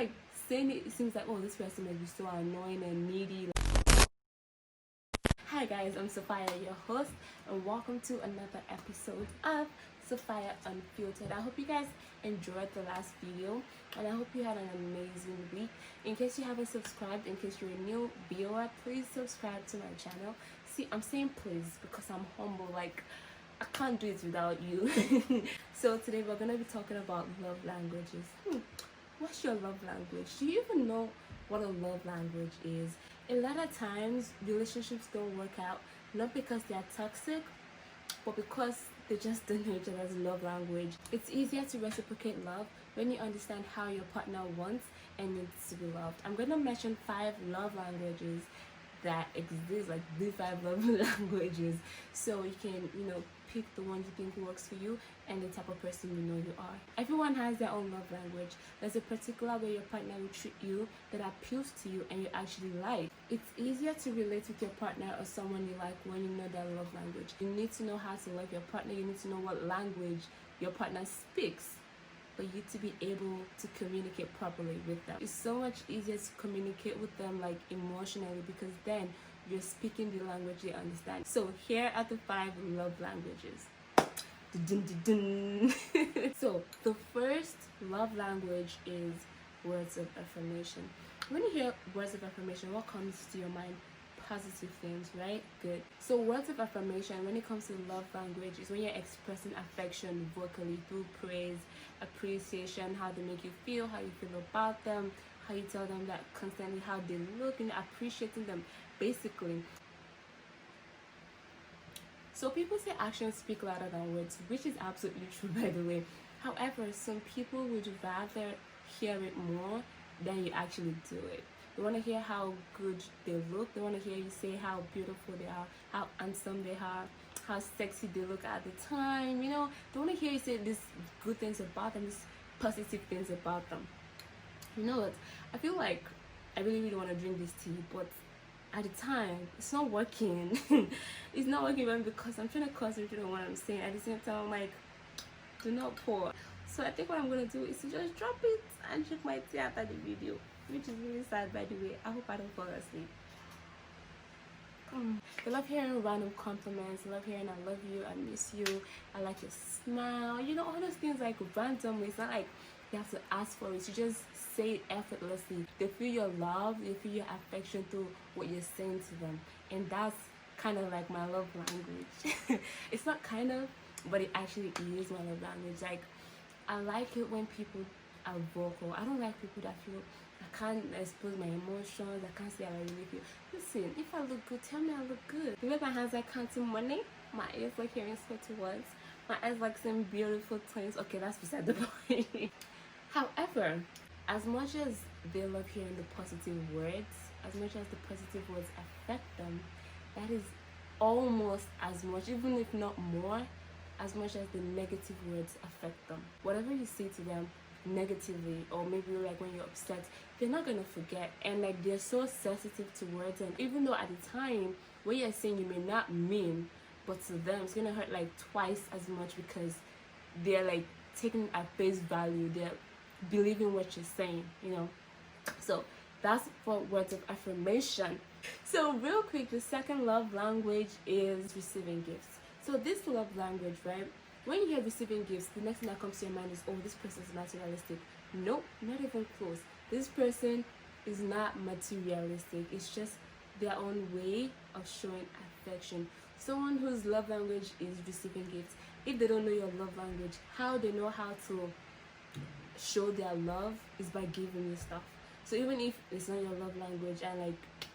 like saying it seems like, oh, this person might be so annoying and needy. Hi guys, I'm Sophia, your host, and welcome to another episode of Sophia Unfiltered. I hope you guys enjoyed the last video, and I hope you had an amazing week. In case you haven't subscribed, in case you're a new viewer, please subscribe to my channel. See, I'm saying please because I'm humble, like I can't do it without you. So today we're gonna be talking about love languages. What's your love language? Do you even know what a love language is? A lot of times relationships don't work out not because they are toxic, but because they just don't know each other's love language. It's easier to reciprocate love when you understand how your partner wants and needs to be loved. I'm gonna mention 5 love languages that exist, like the 5 love languages, so you can pick the one you think works for you and the type of person you are. Everyone has their own love language. There's a particular way your partner will treat you that appeals to you and you actually like. It's easier to relate with your partner or someone you like when you know their love language. You need to know how to love your partner. You need to know what language your partner speaks for you to be able to communicate properly with them. It's so much easier to communicate with them like emotionally, because then you're speaking the language they understand. So here are the 5 love languages. So the first love language is words of affirmation. When you hear words of affirmation, what comes to your mind? Positive things, right? Good. So words of affirmation, when it comes to love language, is when you're expressing affection vocally through praise, appreciation, how they make you feel, how you feel about them, how you tell them that constantly, how they look, and appreciating them basically. So people say actions speak louder than words, which is absolutely true, by the way. However, some people would rather hear it more than you actually do it. They want to hear how good they look. They want to hear you say how beautiful they are, how handsome they are, how sexy they look at the time. They want to hear you say these good things about them, these positive things about them. You know what? I feel like I really want to drink this tea, but at the time, it's not working. It's not working for me because I'm trying to concentrate on what I'm saying. At the same time, I'm like, do not pour. So I think what I'm going to do is to just drop it and drink my tea after the video, which is really sad, by the way. I hope I don't fall asleep. I love hearing random compliments. I love hearing I love you, I miss you, I like your smile. All those things like randomly. It's not like you have to ask for it. You just say it effortlessly. They feel your love, they feel your affection through what you're saying to them. And that's kind of like my love language. It's not kind of, but it actually is my love language. Like, I like it when people are vocal. I don't like people that feel I can't expose my emotions. I can't say how I really feel. Listen, if I look good, tell me I look good. The way my hands like counting money, my ears like hearing sweaty words, my eyes like saying beautiful things. Okay, that's beside the point. However, as much as they love hearing the positive words, as much as the positive words affect them, that is almost as much, even if not more, as much as the negative words affect them. Whatever you say to them negatively, or maybe like when you're upset, they're not gonna forget, and like they're so sensitive to words, and even though at the time what you're saying you may not mean, but to them it's gonna hurt like twice as much because they're like taking at face value, they're believing what you're saying. So that's for words of affirmation. So real quick, the second love language is receiving gifts. So this love language, right, when you hear receiving gifts, the next thing that comes to your mind is, oh, this person is materialistic. Nope, not even close. This person is not materialistic. It's just their own way of showing affection. Someone whose love language is receiving gifts, if they don't know your love language, how they know how to show their love is by giving you stuff. So even if it's not your love language and like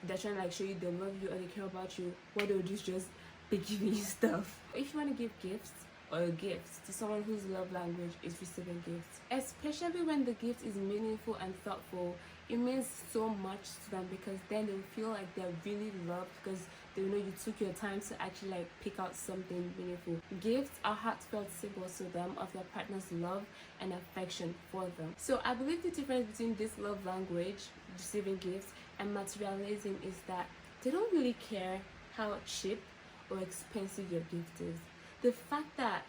they're trying to like show you they love you or they care about you, what they'll do is just be giving you stuff. If you want to give gifts or gifts to someone whose love language is receiving gifts, especially when the gift is meaningful and thoughtful, it means so much to them, because then they'll feel like they're really loved, because they know you took your time to actually like pick out something meaningful. Gifts are heartfelt symbols to them of their partner's love and affection for them. So I believe the difference between this love language, receiving gifts, and materialism is that they don't really care how cheap or expensive your gift is. The fact that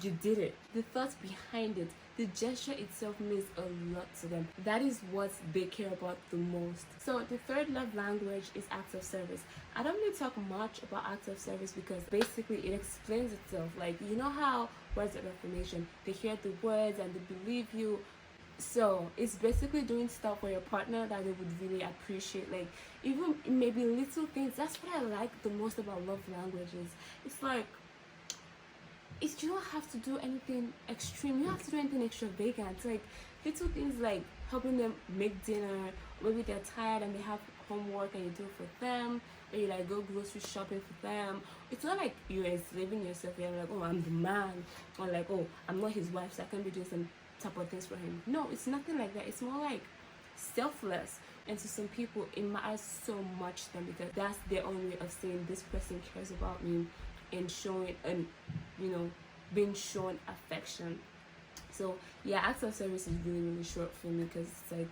you did it, the thought behind it, the gesture itself means a lot to them. That is what they care about the most. So the third love language is acts of service. I don't really talk much about acts of service because basically it explains itself. Like, you know how words of affirmation, they hear the words and they believe you. So it's basically doing stuff for your partner that they would really appreciate, like even maybe little things. That's what I like the most about love languages. It's like, you don't have to do anything extreme, you don't have to do anything extravagant. Like little things like helping them make dinner, maybe they're tired and they have homework and you do it for them, or you like go grocery shopping for them. It's not like you're enslaving yourself. You're like, oh, I'm the man, or like, oh, I'm not his wife, so I can't be doing some type of things for him. No, it's nothing like that. It's more like selfless. And to some people it matters so much to them because that's their own way of saying this person cares about me and showing, and being shown affection. So yeah, acts of service is really short for me because it's like,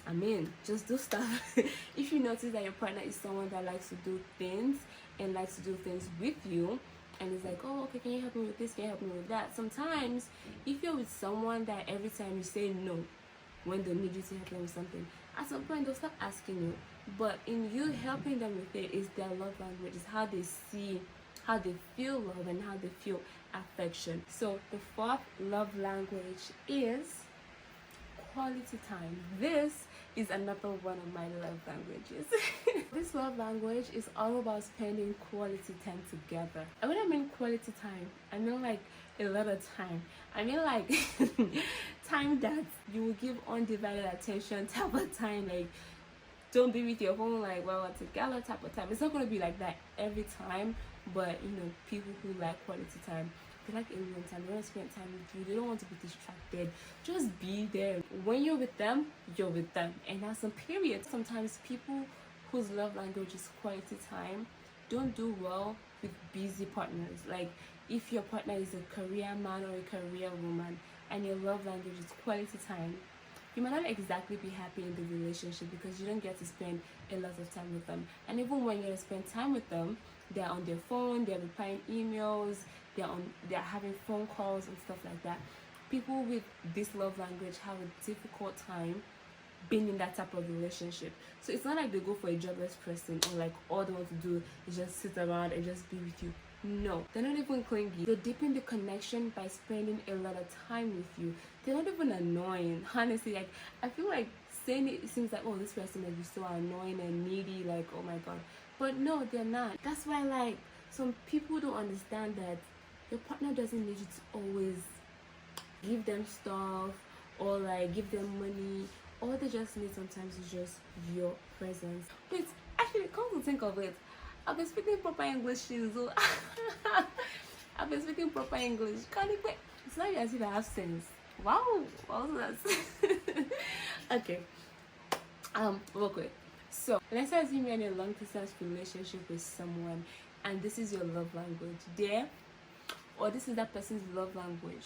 I mean, just do stuff. If you notice that your partner is someone that likes to do things and likes to do things with you, and it's like, oh, okay, can you help me with this, can you help me with that? Sometimes if you're with someone that every time you say no when they need you to help them with something, at some point they'll start asking you. But in you helping them with it, is their love language, is how they see, how they feel love and how they feel affection. So the fourth love language is quality time. This is another one of my love languages. This love language is all about spending quality time together. And when I mean quality time, I mean like a lot of time. I mean like time that you will give undivided attention type of time. Like, don't be with your phone like while we're together type of time. It's not going to be like that every time, but people who like quality time, they like alone time. They want to spend time with you. They don't want to be distracted. Just be there. When you're with them, you're with them, and that's a period. Sometimes people whose love language is quality time don't do well with busy partners. Like if your partner is a career man or a career woman and your love language is quality time, you might not exactly be happy in the relationship because you don't get to spend a lot of time with them. And even when you spend time with them, they're on their phone, they're replying emails, they're having phone calls and stuff like that. People with this love language have a difficult time being in that type of relationship. So it's not like they go for a jobless person or like all they want to do is just sit around and just be with you. No, they're not even clingy. They deepen the connection by spending a lot of time with you. They're not even annoying. Honestly, like I feel like saying it seems like, oh, this person may be so annoying and needy, like, oh my god. But no, they're not. That's why like some people don't understand that your partner doesn't need you to always give them stuff or like give them money. All they just need sometimes is just your presence. But actually, come to think of it, I've been speaking proper English since. I've been speaking proper English. Can't it? It's not as if I have sense. Wow, what was that? Okay. Real quick. So let's assume you're in a long distance relationship with someone, and this is your love language, or this is that person's love language.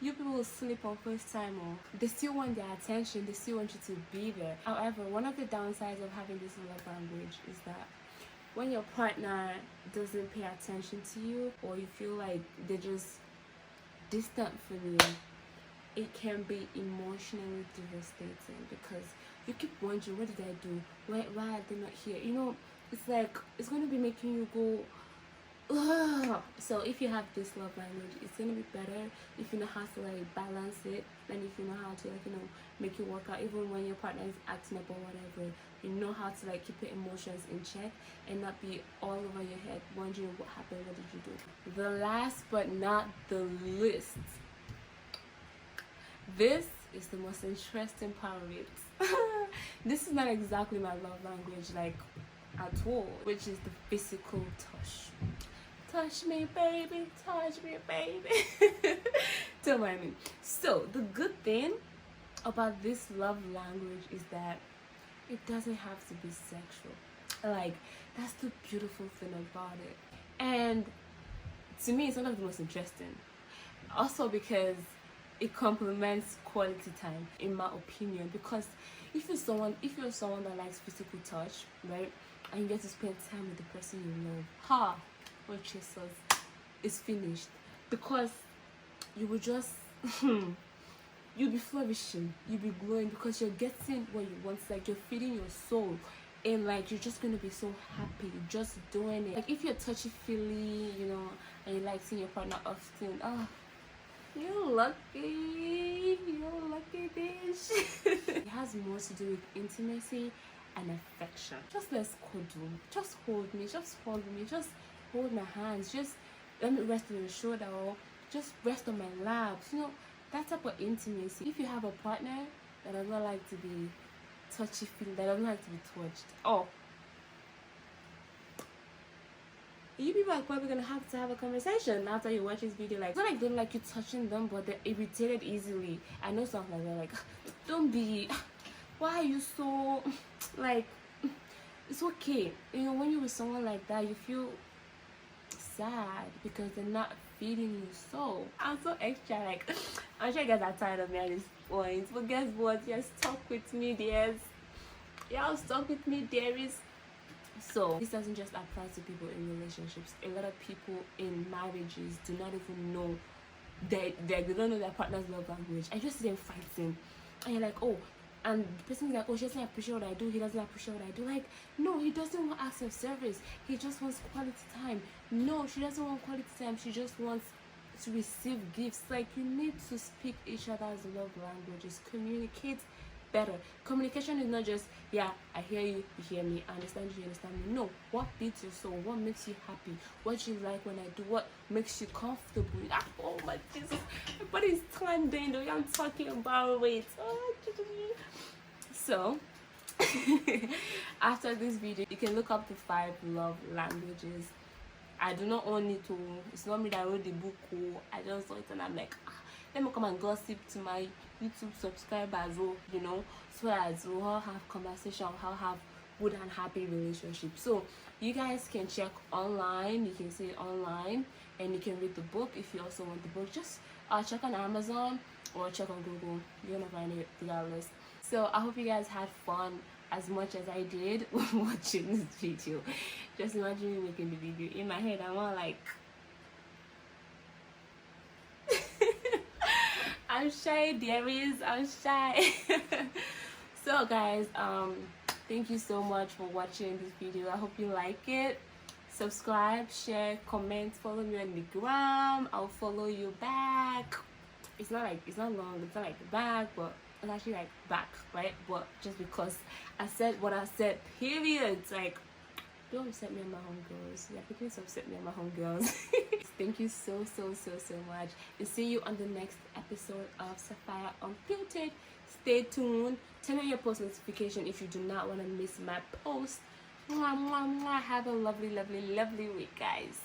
You people will sleep on first time, or they still want their attention, they still want you to be there. However, one of the downsides of having this love language is that when your partner doesn't pay attention to you, or you feel like they're just distant from you, it can be emotionally devastating because you keep wondering, what did I do? Why are they not here? It's like it's going to be making you go, ugh. So if you have this love language, it's going to be better if you know how to like balance it, and if you know how to like make it work out. Even when your partner is acting up or whatever, you know how to like keep your emotions in check and not be all over your head wondering what happened, what did you do. The last but not the least, this is the most interesting part of it. This is not exactly my love language like at all, which is the physical touch. Touch me, baby, touch me, baby. Don't mind me. So the good thing about this love language is that it doesn't have to be sexual. Like, that's the beautiful thing about it. And to me, it's one of the most interesting. Also because it complements quality time, in my opinion. Because if you're someone that likes physical touch, right, and you get to spend time with the person you love, oh Jesus, it's finished. Because you will just you'll be flourishing, you'll be glowing because you're getting what you want. It's like you're feeding your soul, and like you're just gonna be so happy just doing it. Like if you're touchy feely, you know, and you like seeing your partner often, oh, you're lucky, bitch. It has more to do with intimacy and affection. Just let's cuddle, just hold me, just hold my hands, just let me rest on your shoulder, or just rest on my laps, you know, that type of intimacy. If you have a partner that does not like to be touchy feely, that doesn't like to be touched, oh, you people are probably gonna have to have a conversation after you watch this video. Like, it's not like they don't like you touching them, but they're irritated easily. I know stuff like that. Like, don't be, why are you so, like, it's okay, you know, when you're with someone like that, you feel sad because they're not feeding you. So I'm so extra, like, I'm sure you guys are tired of me at this point, but guess what, you're stuck with me, dears. Y'all stuck with me, dearies. So this doesn't just apply to people in relationships. A lot of people in marriages do not even know they don't know their partner's love language. I just see them fighting, and you're like, oh, and the person's like, oh, she doesn't appreciate what I do, he doesn't appreciate what I do. Like, no, he doesn't want acts of service, he just wants quality time. No, she doesn't want quality time, she just wants to receive gifts. Like, you need to speak each other's love languages, communicate better. Communication is not just, yeah, I hear you, you hear me, I understand you, understand me. No, what beats your soul, what makes you happy, what you like when I do, what makes you comfortable. Ah, oh my Jesus, my body is trembling the way I'm talking about it. Oh, so after this video, you can look up the 5 love languages. I do not own it. It's not me that wrote the book. I just saw it and I'm like, let me come and gossip to my YouTube subscribers, you know, so as we'll all have conversation, how have good and happy relationships. So you guys can check online, you can see it online, and you can read the book. If you also want the book, just check on Amazon or check on Google. You're gonna find it regardless. So I hope you guys had fun as much as I did watching this video. Just imagine me making the video. In my head, I'm all like, I'm shy, dearies, I'm shy. So guys, thank you so much for watching this video. I hope you like it. Subscribe, share, comment, follow me on the gram. I'll follow you back. It's not long, it's not like back, but it's actually like back, right? But just because I said what I said, period. It's like, don't upset me and my homegirls. Yeah, please upset me and my homegirls. Thank you so much. And see you on the next episode of Sapphire Unfiltered. Stay tuned. Turn on your post notification if you do not want to miss my post. Mwah, mwah, mwah. Have a lovely week, guys.